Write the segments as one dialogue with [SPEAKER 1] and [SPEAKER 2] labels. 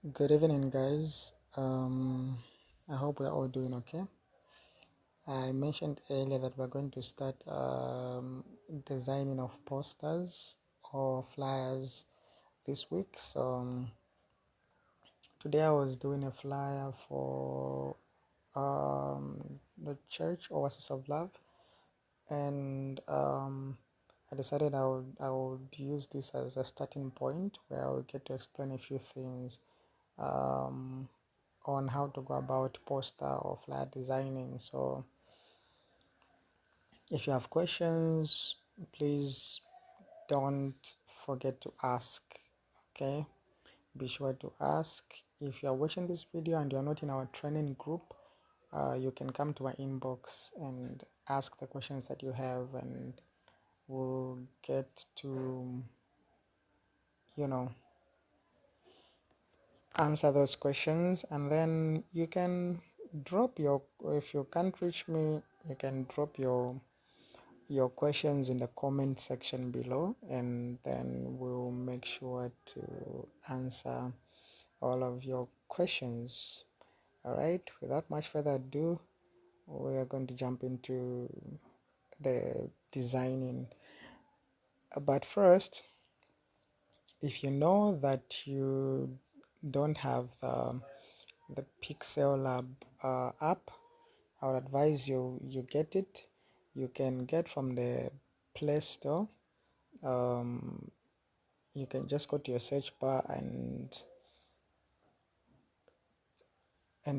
[SPEAKER 1] Good evening, guys. I hope we're all doing okay. I mentioned earlier that we're going to start designing of posters or flyers this week. So today I was doing a flyer for the church Oasis of Love, and I decided I would use this as a starting point where I would get to explain a few things on how to go about poster or flyer designing. So if you have questions, please don't forget to ask. Okay, be sure to ask. If you are watching this video and you're not in our training group, you can come to my inbox and ask the questions that you have, and we'll get to answer those questions. And then you can drop your, if you can't reach me, you can drop your questions in the comment section below, and then we'll make sure to answer all of your questions. All right, without much further ado, we are going to jump into the designing. But first, if you know that you don't have the Pixel Lab app, I would advise you get it. You can get from the Play Store. You can just go to your search bar and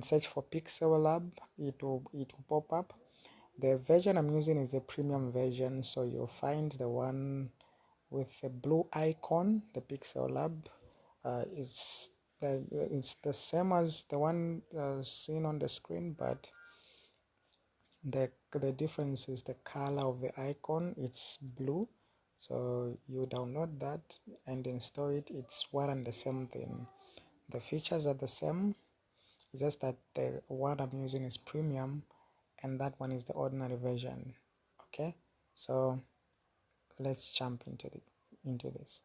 [SPEAKER 1] search for Pixel Lab. It will pop up. The version I'm using is the premium version, so you'll find the one with the blue icon, the Pixel Lab. It's the same as the one seen on the screen, but the difference is the color of the icon. It's blue. So you download that and install it. It's one and the same thing. The features are the same. It's just that the one I'm using is premium and that one is the ordinary version. Okay, so let's jump into this.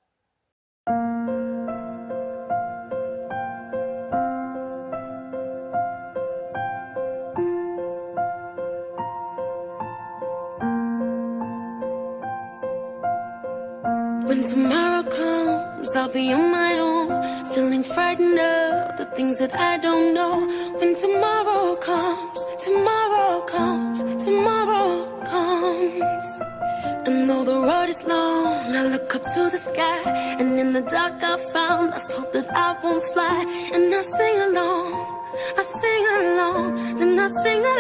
[SPEAKER 2] When tomorrow comes, I'll be on my own, feeling frightened of the things that I don't know. When tomorrow comes, tomorrow comes, tomorrow comes. And though the road is long, I look up to the sky, and in the dark I found lost hope that I won't fly. And I sing along, then I sing along.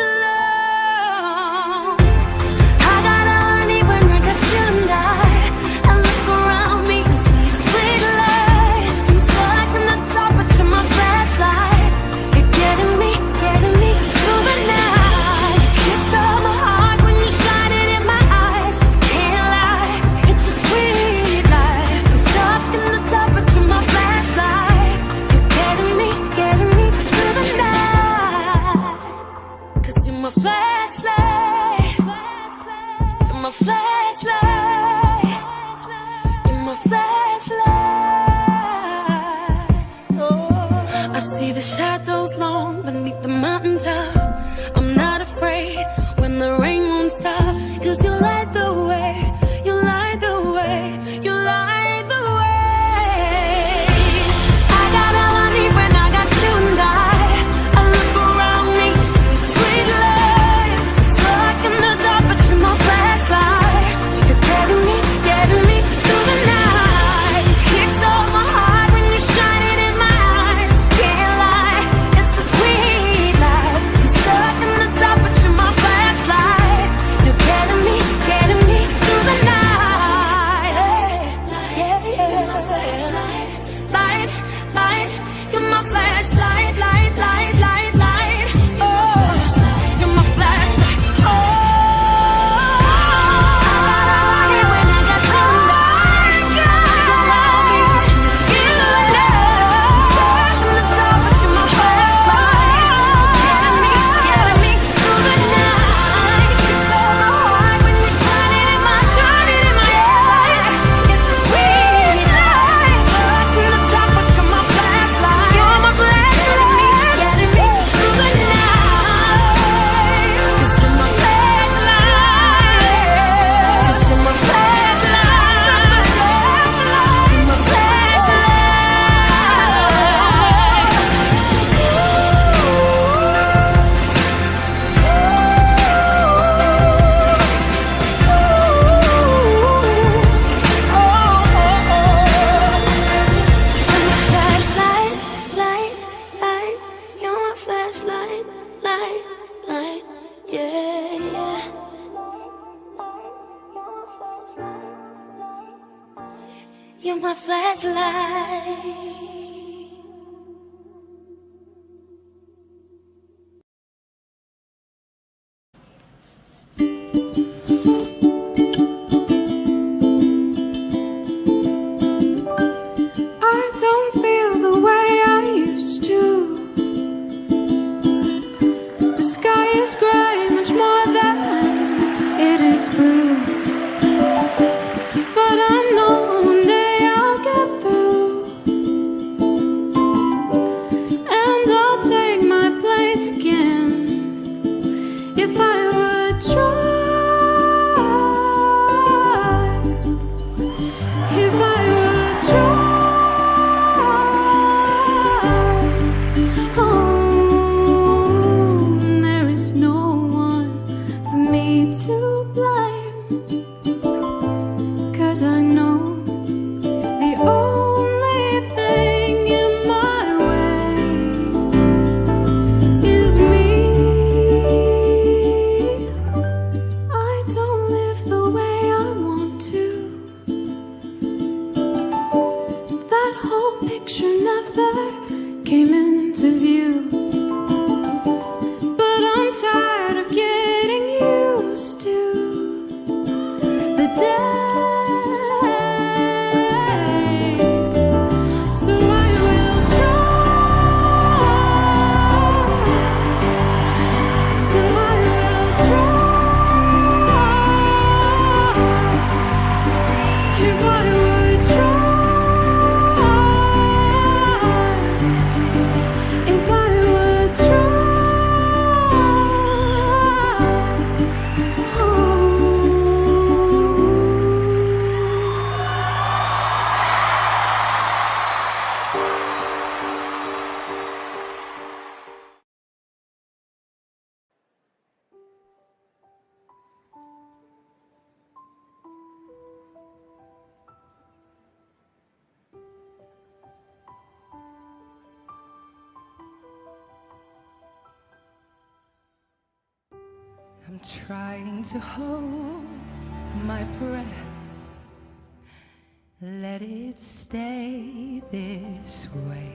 [SPEAKER 2] I got all I need when I got you and I look around me and see sweet life. I'm stuck in the dark, but you're my flashlight. You're getting me through the night. You stole my heart when you shine it in my eyes. Can't lie, it's a sweet life. I'm stuck in the dark, but you're my flashlight. You're getting me through the night. 'Cause you're my flashlight. You're my flashlight. My flashlight. Oh, I see the shadows long beneath the mountaintop. I'm not afraid when the rain won't stop, 'cause you light the way, you light the way, you light the way. I got all I need when I got you and I look around me, see sweet life. I'm stuck in the dark, but you're my flashlight. You're getting me through the night. to my flashlight. I don't feel the way I used to. The sky is gray, much more than it is blue. But I know one day I'll get through, and I'll take my place again if I would try. If I would try. To blame, 'cause I know the only thing in my way is me. I don't live the way I want to. That whole picture never came into view, but I'm tired of getting used to the day. So I will try. So I will try. If I would try. If I would try.
[SPEAKER 3] I'm trying to hold my breath, let it stay this way.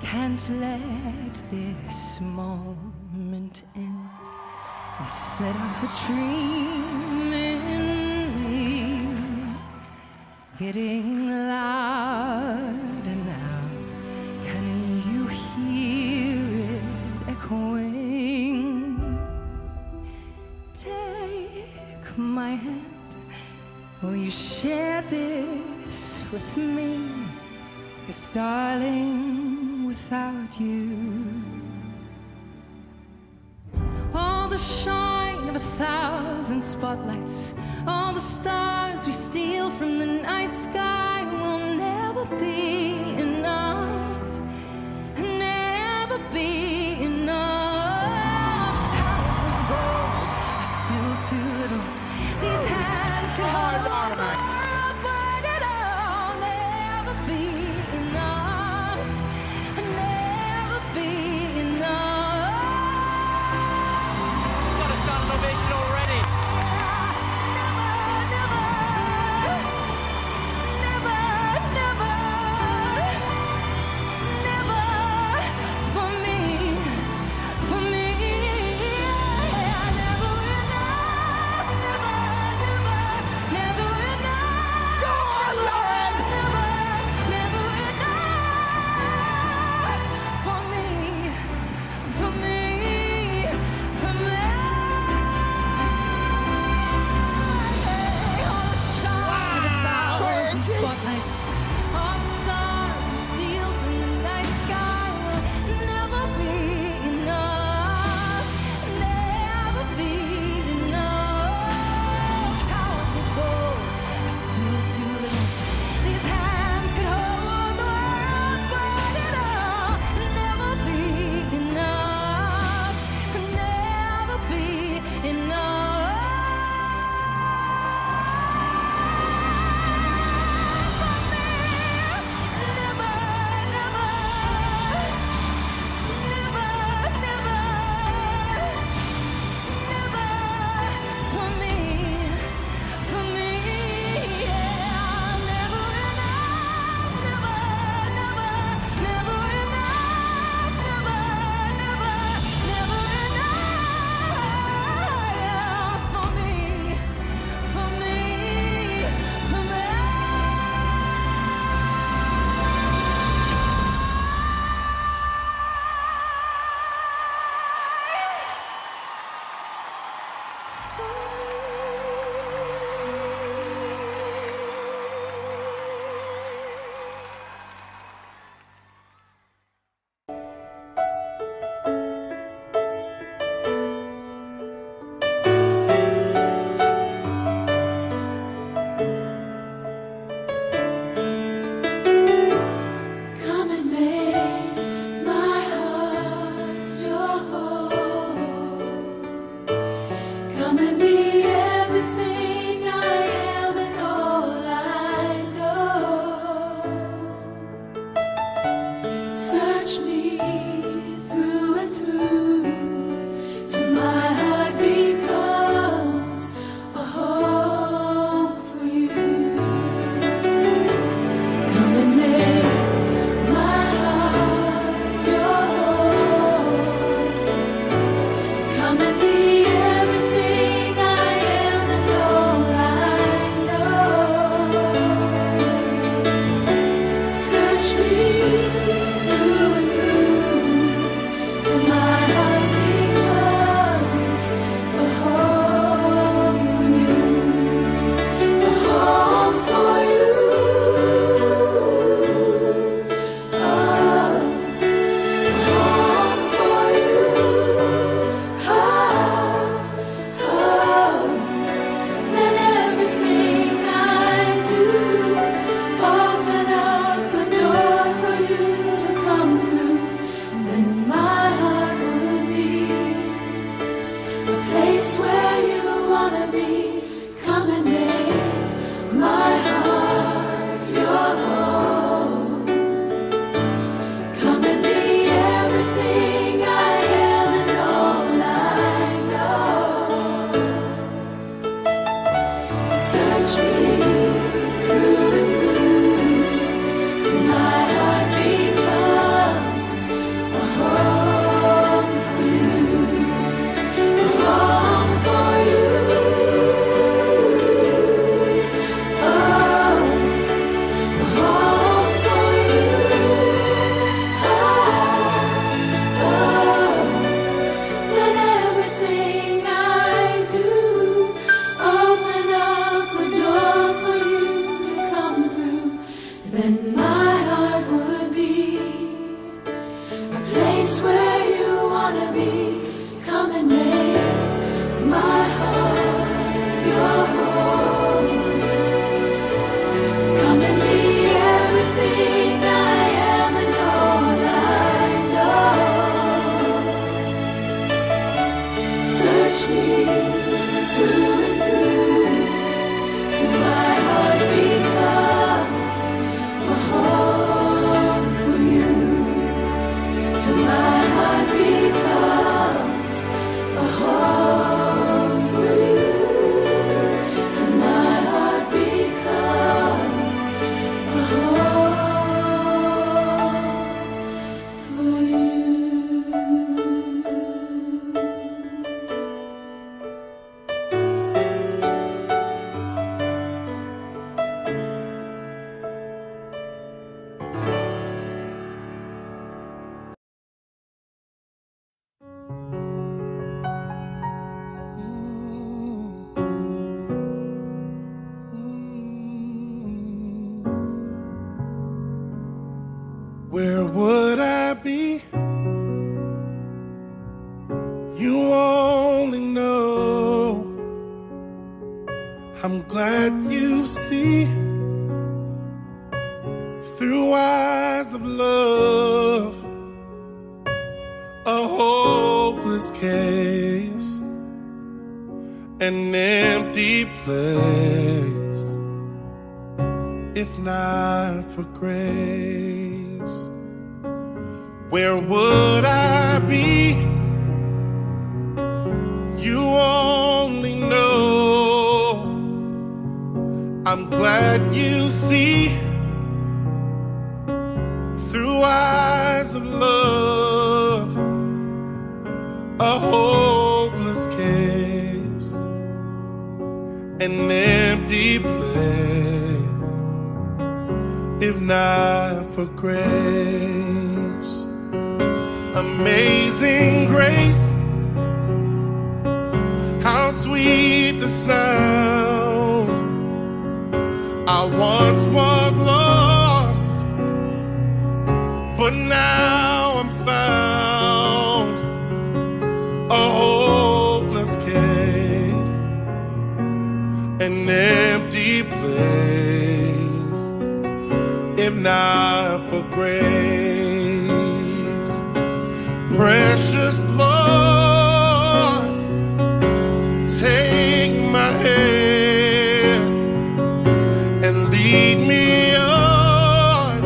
[SPEAKER 3] Can't let this moment end. You set off a dream in me, getting louder now. Can you hear it echoing? Take my hand, will you share this with me? 'Cause darling, without you, all the shine of 1,000 spotlights, all the stars we steal from the night sky will never be enough, never be enough. Towers of gold are still too little. These hands can hold up, but it'll never be enough, never be enough.
[SPEAKER 4] Got a standing ovation already.
[SPEAKER 3] Never, never, never, never.
[SPEAKER 2] place where you wanna be. Come and make my heart your home. Come and be everything I am and all I know. Search me through and through till my heart becomes a home for you. Till my heart becomes a home for you. Till my heart becomes a home for you.
[SPEAKER 5] Where would I be? You only know. I'm glad you see through eyes of love a hopeless case, an empty place, if not for grace. Where would I be? You only know. I'm glad you see through eyes of love a hopeless case, an empty place, if not for grace. Amazing grace, how sweet the sound. I once was lost, but now I'm found. A hopeless case, an empty place, if not for grace. Precious Lord, take my hand and lead me on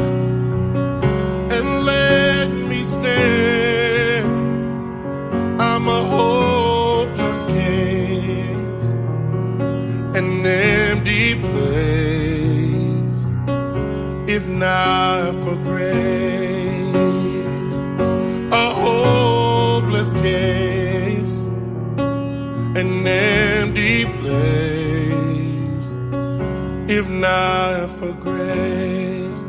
[SPEAKER 5] and let me stand. I'm a hopeless case, an empty place, if not for grace. A hopeless case, an empty place, if not for grace.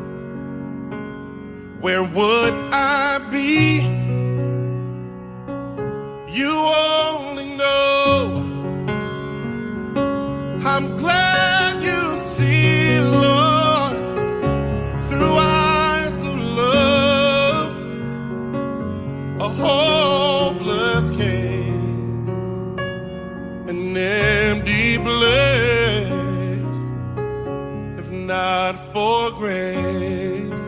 [SPEAKER 5] Where would I be? You only know. I'm glad you see, Lord, through eyes of love, a hopeless case, an empty place, if not for grace.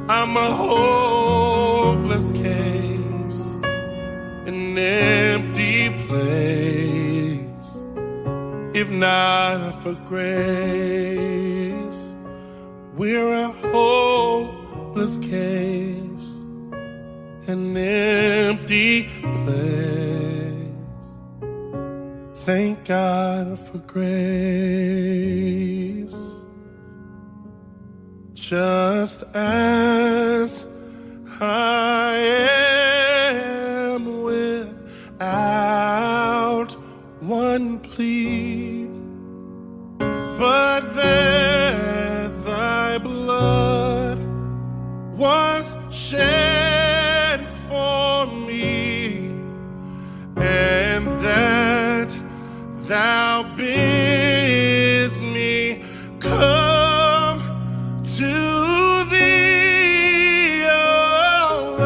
[SPEAKER 5] I'm a hopeless case, an empty place, if not for grace. We're a hopeless case, an empty place. Thank God for grace. Just as I am without one plea, but that thy blood was shed for me, and that thou bidst me come to thee, oh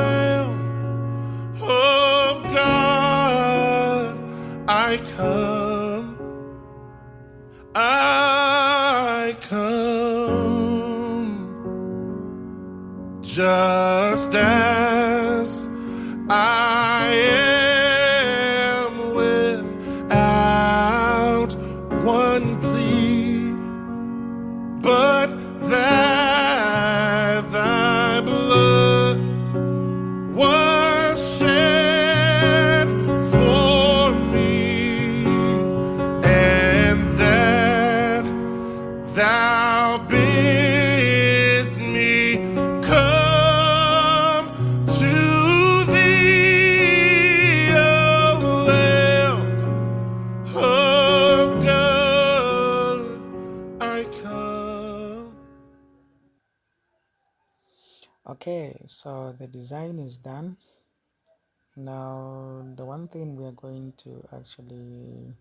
[SPEAKER 5] last I am without one plea, but that thy blood was shed for me, and that thou bidst me come to thee, O Lamb of God, I come.
[SPEAKER 1] Okay, so the design is done. Now the one thing we are going to actually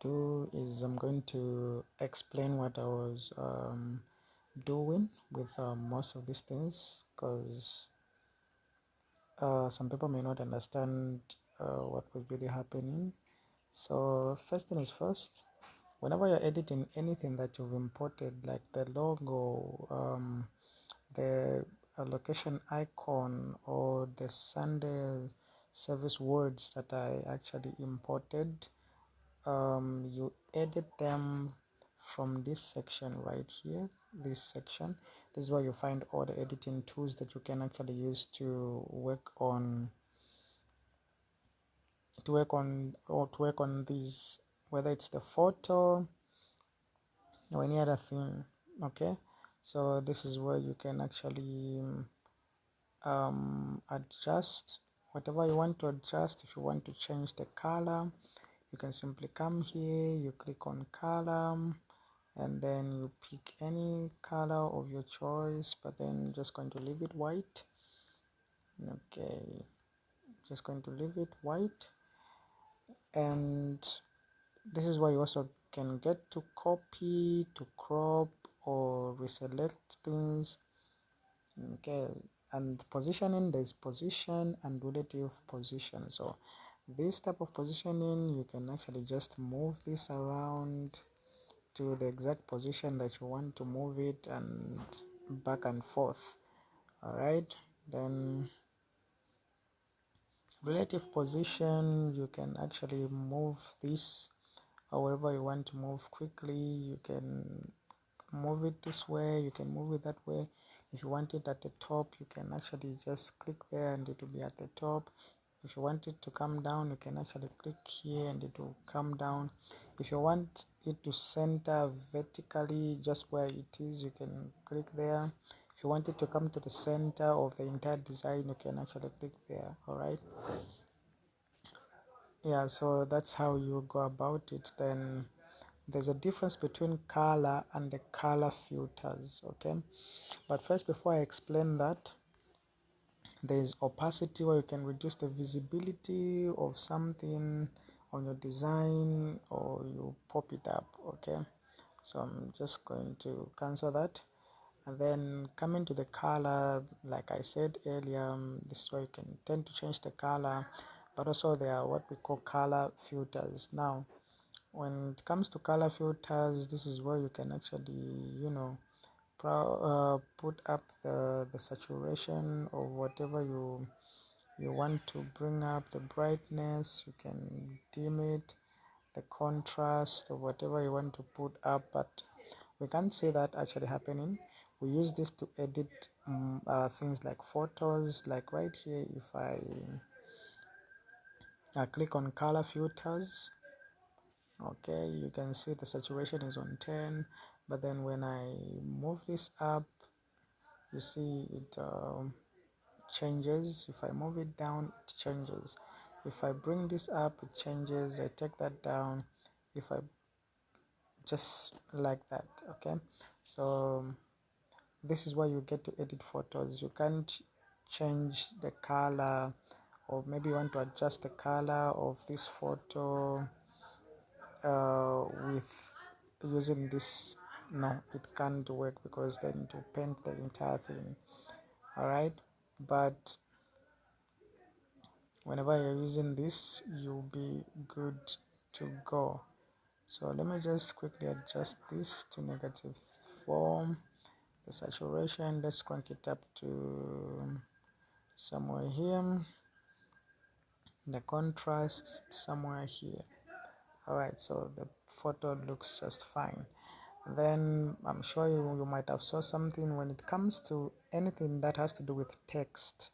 [SPEAKER 1] do is I'm going to explain what I was doing with most of these things, because some people may not understand what was really happening. So first thing is first, whenever you're editing anything that you've imported, like the logo, the location icon, or the Sunday service words that I actually imported, you edit them from this section right here, this section. This is where you find all the editing tools that you can actually use to work on these, whether it's the photo or any other thing. Okay, so this is where you can actually adjust whatever you want to adjust. If you want to change the color, you can simply come here, you click on color, and then you pick any color of your choice, but then just going to leave it white. Okay, just going to leave it white. And this is where you also can get to copy, to crop, or reselect things. Okay, and positioning, there's position and relative position. So this type of positioning, you can actually just move this around to the exact position that you want to move it, and back and forth. All right, then relative position, you can actually move this however you want to move quickly. You can move it this way, you can move it that way. If you want it at the top, you can actually just click there and it will be at the top. If you want it to come down, you can actually click here and it will come down. If you want it to center vertically just where it is, you can click there. If you want it to come to the center of the entire design, you can actually click there. All right, yeah, so that's how you go about it. Then there's a difference between color and the color filters. Okay, but first, before I explain that, there is opacity, where you can reduce the visibility of something on your design, or you pop it up. Okay, so I'm just going to cancel that. And then coming to the color, like I said earlier, this is where you can tend to change the color, but also there are what we call color filters. Now when it comes to color filters, this is where you can actually put up the saturation of whatever you want to bring up, the brightness. You can dim it, the contrast of whatever you want to put up, but we can't see that actually happening. We use this to edit things like photos. Like right here, if I click on color filters, okay, you can see the saturation is on 10, but then when I move this up, you see it changes. If I move it down, it changes. If I bring this up, it changes. I take that down, if I just like that. Okay, so this is where you get to edit photos. You can't change the color, or maybe you want to adjust the color of this photo with using this. No, it can't work, because then to paint the entire thing. All right, but whenever you're using this, you'll be good to go. So let me just quickly adjust this to -4. The saturation, let's crank it up to somewhere here. The contrast somewhere here. All right, so the photo looks just fine. Then I'm sure you might have saw something when it comes to anything that has to do with text.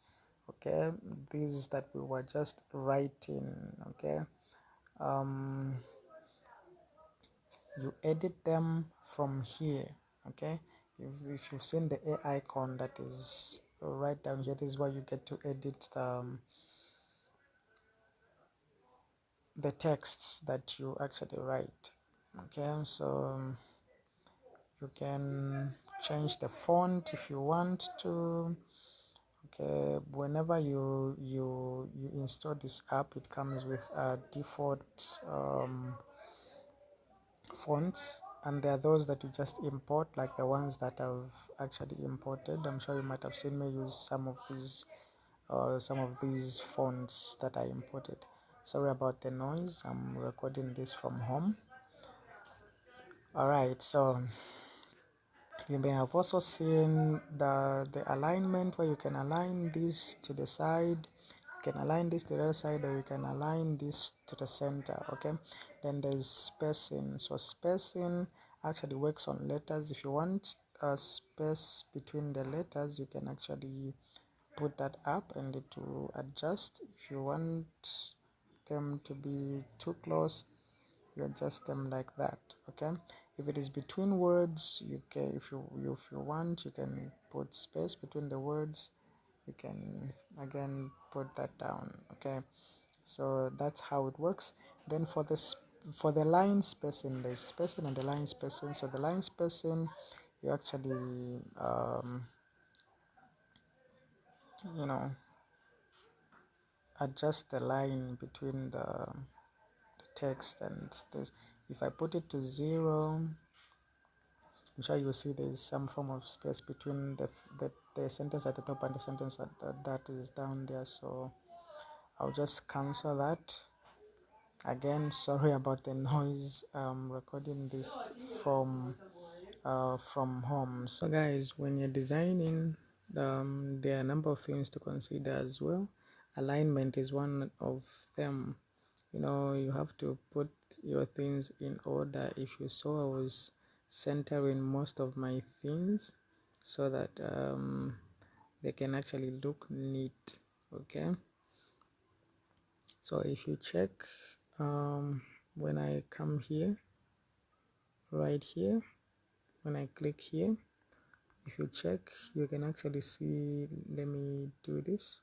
[SPEAKER 1] Okay, these that we were just writing. Okay, you edit them from here. Okay, if you've seen the A icon that is right down here, this is where you get to edit the texts that you actually write. Okay, so you can change the font if you want to. Okay, whenever you install this app, it comes with a default fonts, and there are those that you just import, like the ones that I've actually imported. I'm sure you might have seen me use some of these fonts that I imported. Sorry about the noise, I'm recording this from home. All right, so you may have also seen the alignment, where you can align this to the side, you can align this to the other side, or you can align this to the center. Okay, then there's spacing. So spacing actually works on letters. If you want a space between the letters, you can actually put that up and it will adjust. If you want them to be too close, you adjust them like that. Okay, if it is between words, you can, if you want, you can put space between the words. You can again put that down. Okay, so that's how it works. Then for the line spacing, there's spacing and the line spacing. So the line spacing, you actually adjust the line between the text and this. If I put it to 0, I'm sure you'll see there's some form of space between the sentence at the top and the sentence that is down there. So I'll just cancel that. Again, sorry about the noise. I'm recording this from home. So guys, when you're designing, there are a number of things to consider as well. Alignment is one of them. You have to put your things in order. If you saw, I was centering most of my things so that they can actually look neat. Okay, so if you check, when I come here, right here, when I click here, if you check, you can actually see, let me do this.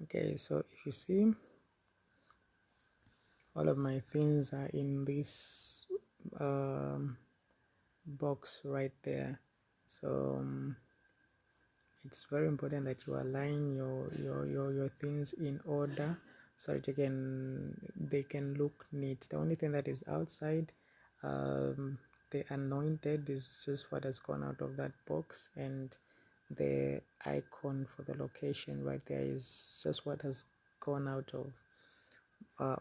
[SPEAKER 1] Okay, so if you see, all of my things are in this box right there. So it's very important that you align your things in order so that they can look neat. The only thing that is outside, the anointed, is just what has gone out of that box, and the icon for the location right there is just what has gone out of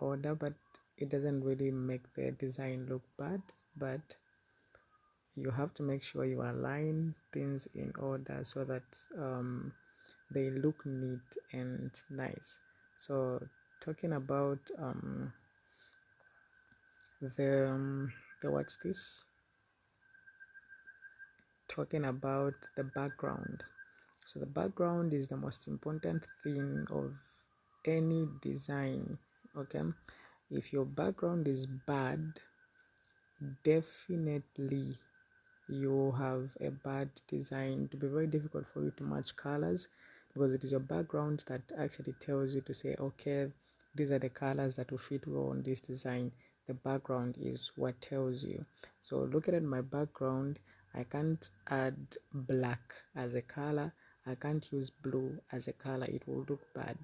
[SPEAKER 1] order, but it doesn't really make the design look bad. But you have to make sure you align things in order so that they look neat and nice. So talking about the what's this, talking about the background. So the background is the most important thing of any design. Okay, if your background is bad, definitely you have a bad design. It will be very difficult for you to match colors, because it is your background that actually tells you to say, okay, these are the colors that will fit well on this design. The background is what tells you. So looking at my background, I can't add black as a color. I can't use blue as a color, it will look bad.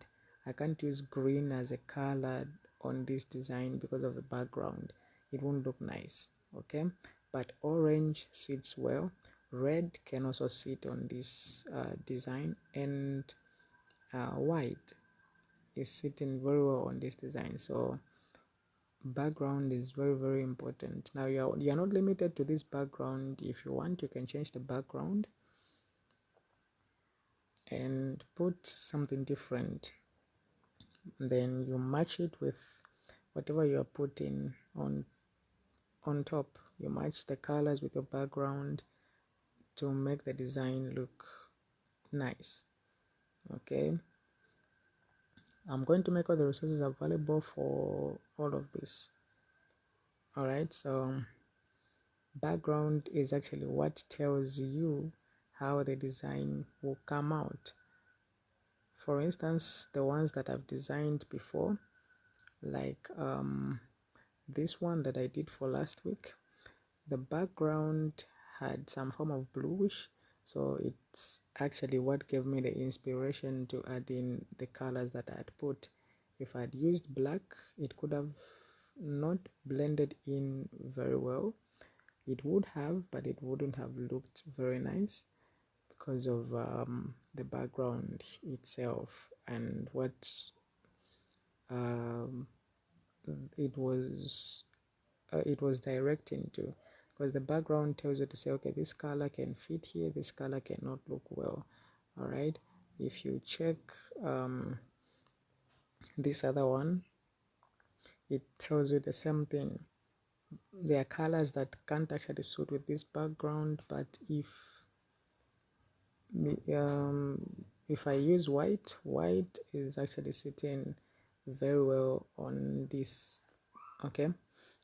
[SPEAKER 1] I can't use green as a color on this design because of the background. It won't look nice. Okay, but orange sits well. red can also sit on this design, and white is sitting very well on this design. So background is very important. Now you're not limited to this background. If you want, you can change the background and put something different, then you match it with whatever you're putting on top. You match the colors with your background to make the design look nice. Okay, I'm going to make all the resources available for all of this. All right, so background is actually what tells you how the design will come out. For instance, the ones that I've designed before, like this one that I did for last week, the background had some form of bluish, so it's actually what gave me the inspiration to add in the colors that I had put. If I had used black, it could have not blended in very well. It would have, but it wouldn't have looked very nice because of the background itself and what it was directing to, because the background tells you to say, okay, this color can fit here, this color cannot look well. All right, if you check this other one, it tells you the same thing. There are colors that can't actually suit with this background, but if I use white is actually sitting very well on this. Okay,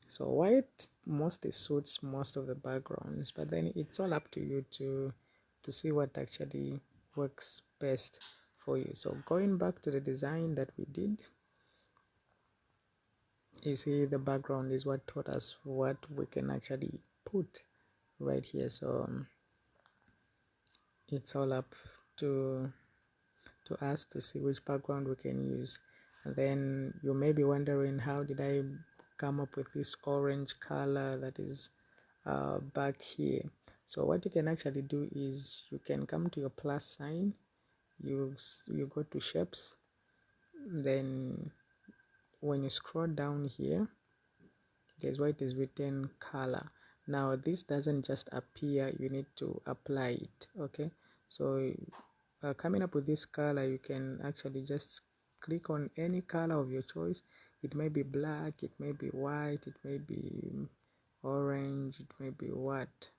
[SPEAKER 1] so white mostly suits most of the backgrounds, but then it's all up to you to see what actually works best for you. So going back to the design that we did, you see the background is what taught us what we can actually put right here. So it's all up to us to see which background we can use. And then you may be wondering, how did I come up with this orange color that is back here? So what you can actually do is you can come to your plus sign, you go to shapes, then when you scroll down here, there's where it is written color. Now this doesn't just appear, you need to apply it. Okay, so coming up with this color, you can actually just click on any color of your choice. It may be black, it may be white, it may be orange, it may be what.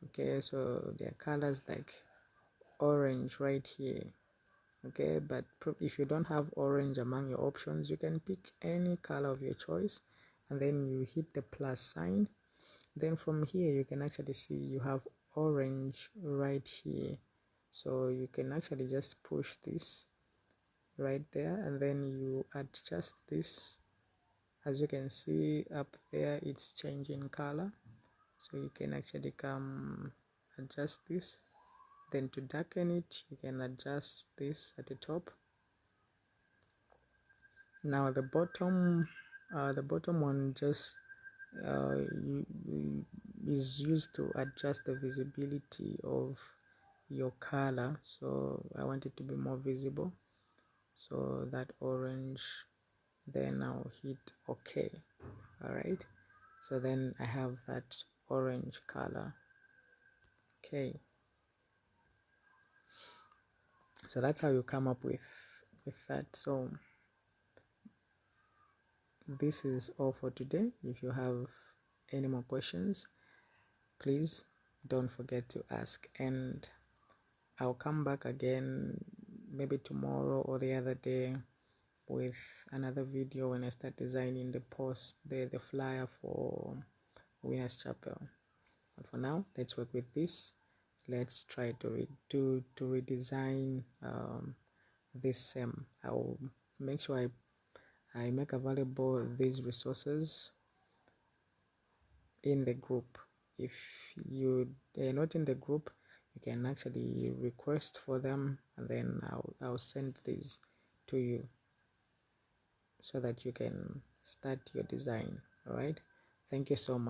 [SPEAKER 1] Okay, so there are colors like orange right here. Okay, but if you don't have orange among your options, you can pick any color of your choice, and then you hit the plus sign. Then from here you can actually see you have orange right here, so you can actually just push this right there, and then you adjust this. As you can see up there, it's changing color, so you can actually come adjust this. Then to darken it, you can adjust this at the top. Now the bottom one just is used to adjust the visibility of your color, so I want it to be more visible, so that orange. Then I'll hit OK. All right, so then I have that orange color. Okay, so that's how you come up with that. So this is all for today. If you have any more questions, please don't forget to ask, and I'll come back again maybe tomorrow or the other day with another video when I start designing the flyer for Winners Chapel. But for now, let's work with this. Let's try to redesign this SEM. I will make sure I make available these resources in the group. If you are not in the group, you can actually request for them, and then I'll send these to you so that you can start your design. All right, thank you so much.